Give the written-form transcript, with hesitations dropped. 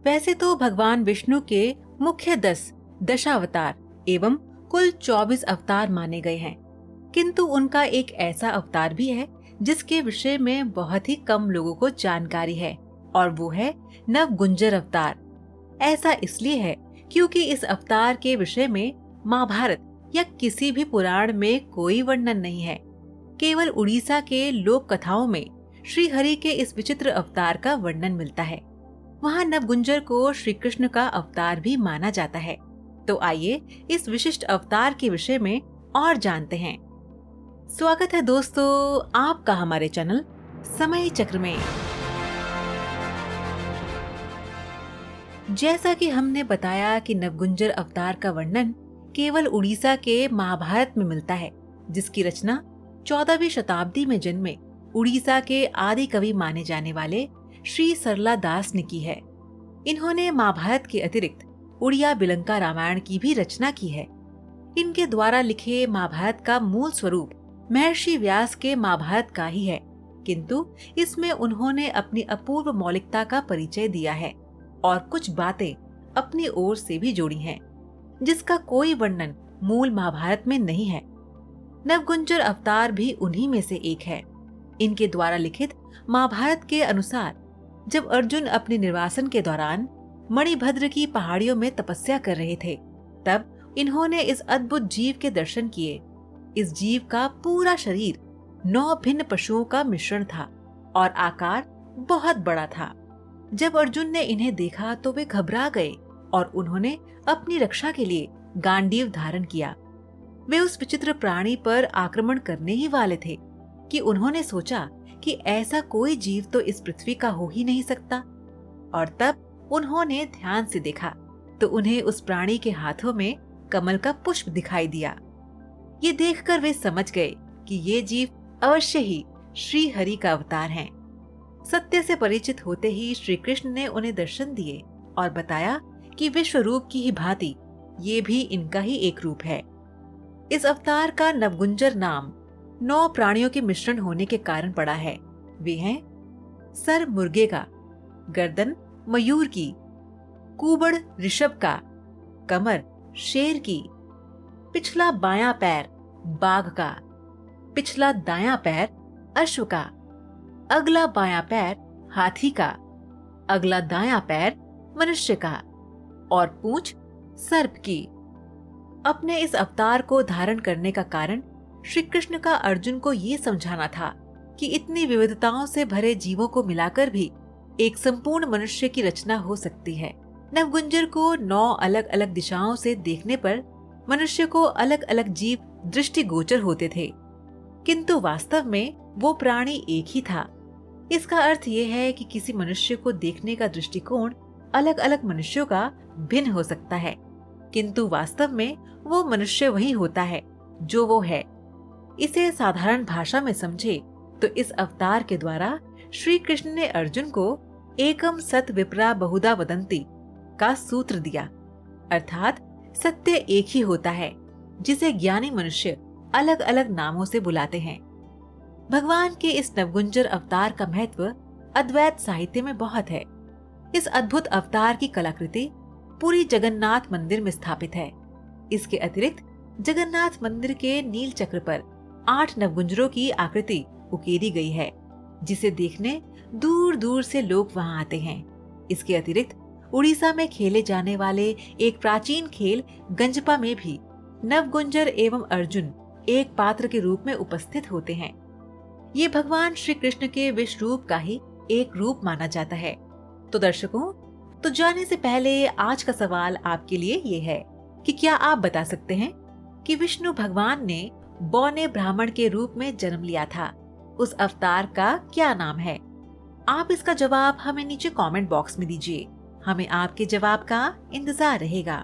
वैसे तो भगवान विष्णु के मुख्य 10 दशावतार एवं कुल 24 अवतार माने गए हैं, किंतु उनका एक ऐसा अवतार भी है जिसके विषय में बहुत ही कम लोगों को जानकारी है, और वो है नवगुंजर अवतार। ऐसा इसलिए है क्योंकि इस अवतार के विषय में महाभारत या किसी भी पुराण में कोई वर्णन नहीं है। केवल उड़ीसा के लोक कथाओं में श्री हरि के इस विचित्र अवतार का वर्णन मिलता है। वहाँ नवगुंजर को श्री कृष्ण का अवतार भी माना जाता है। तो आइए इस विशिष्ट अवतार के विषय में और जानते हैं। स्वागत है दोस्तों आपका हमारे चैनल समय चक्र में। जैसा कि हमने बताया कि नवगुंजर अवतार का वर्णन केवल उड़ीसा के महाभारत में मिलता है, जिसकी रचना 14वीं शताब्दी में जन्मे उड़ीसा के आदि कवि माने जाने वाले श्री सरला दास ने की है। इन्होंने महाभारत के अतिरिक्त उड़िया बिलंका रामायण की भी रचना की है। इनके द्वारा लिखे महाभारत का मूल स्वरूप महर्षि व्यास के महाभारत का ही है, किंतु इसमें उन्होंने अपनी अपूर्व मौलिकता का परिचय दिया है और कुछ बातें अपनी ओर से भी जोड़ी हैं, जिसका कोई वर्णन मूल महाभारत में नहीं है। नवगुंजर अवतार भी उन्हीं में से एक है। इनके द्वारा लिखित महाभारत के अनुसार जब अर्जुन अपने निर्वासन के दौरान मणिभद्र की पहाड़ियों में तपस्या कर रहे थे, तब इन्होंने इस अद्भुत जीव के दर्शन किए। इस जीव का पूरा शरीर 9 भिन्न पशुओं का मिश्रण था और आकार बहुत बड़ा था। जब अर्जुन ने इन्हें देखा तो वे घबरा गए और उन्होंने अपनी रक्षा के लिए गांडीव धारण किया। वे उस विचित्र प्राणी पर आक्रमण करने ही वाले थे कि उन्होंने सोचा कि ऐसा कोई जीव तो इस पृथ्वी का हो ही नहीं सकता, और तब उन्होंने ध्यान से देखा तो उन्हें उस प्राणी के हाथों में कमल का पुष्प दिखाई दिया। ये देखकर वे समझ गए कि ये जीव अवश्य ही श्री हरि का अवतार हैं। सत्य से परिचित होते ही श्री कृष्ण ने उन्हें दर्शन दिए और बताया कि विश्व रूप की ही भांति ये भी इनका ही एक रूप है। इस अवतार का नवगुंजर नाम 9 प्राणियों के मिश्रण होने के कारण पड़ा है। वे हैं सर मुर्गे का, गर्दन मयूर की, कूबड़ ऋषभ का, कमर शेर की, पिछला बायां पैर बाघ का, पिछला दायां पैर अश्व का, अगला बायां पैर हाथी का, अगला दायां पैर मनुष्य का और पूंछ सर्प की। अपने इस अवतार को धारण करने का कारण श्री कृष्ण का अर्जुन को ये समझाना था कि इतनी विविधताओं से भरे जीवों को मिलाकर भी एक संपूर्ण मनुष्य की रचना हो सकती है। नवगुंजर को 9 अलग अलग दिशाओं से देखने पर मनुष्य को अलग अलग जीव दृष्टिगोचर होते थे, किंतु वास्तव में वो प्राणी एक ही था। इसका अर्थ ये है कि किसी मनुष्य को देखने का दृष्टिकोण अलग अलग मनुष्यों का भिन्न हो सकता है, किंतु वास्तव में वो मनुष्य वही होता है जो वो है। इसे साधारण भाषा में समझे तो इस अवतार के द्वारा श्री कृष्ण ने अर्जुन को एकम सत विप्रा बहुधा वदंती का सूत्र दिया, अर्थात सत्य एक ही होता है जिसे ज्ञानी मनुष्य अलग अलग नामों से बुलाते हैं। भगवान के इस नवगुंजर अवतार का महत्व अद्वैत साहित्य में बहुत है। इस अद्भुत अवतार की कलाकृति पूरी जगन्नाथ मंदिर में स्थापित है। इसके अतिरिक्त जगन्नाथ मंदिर के नील चक्र पर 8 नवगुंजरों की आकृति उकेरी गई है, जिसे देखने दूर दूर से लोग वहां आते हैं। इसके अतिरिक्त उड़ीसा में खेले जाने वाले एक प्राचीन खेल गंजपा में भी नवगुंजर एवं अर्जुन एक पात्र के रूप में उपस्थित होते हैं। ये भगवान श्री कृष्ण के विश्व रूप का ही एक रूप माना जाता है। तो दर्शकों, तो जाने से पहले आज का सवाल आपके लिए ये है कि क्या आप बता सकते हैं कि विष्णु भगवान ने बौने ब्राह्मण के रूप में जन्म लिया था, उस अवतार का क्या नाम है? आप इसका जवाब हमें नीचे कमेंट बॉक्स में दीजिए। हमें आपके जवाब का इंतजार रहेगा।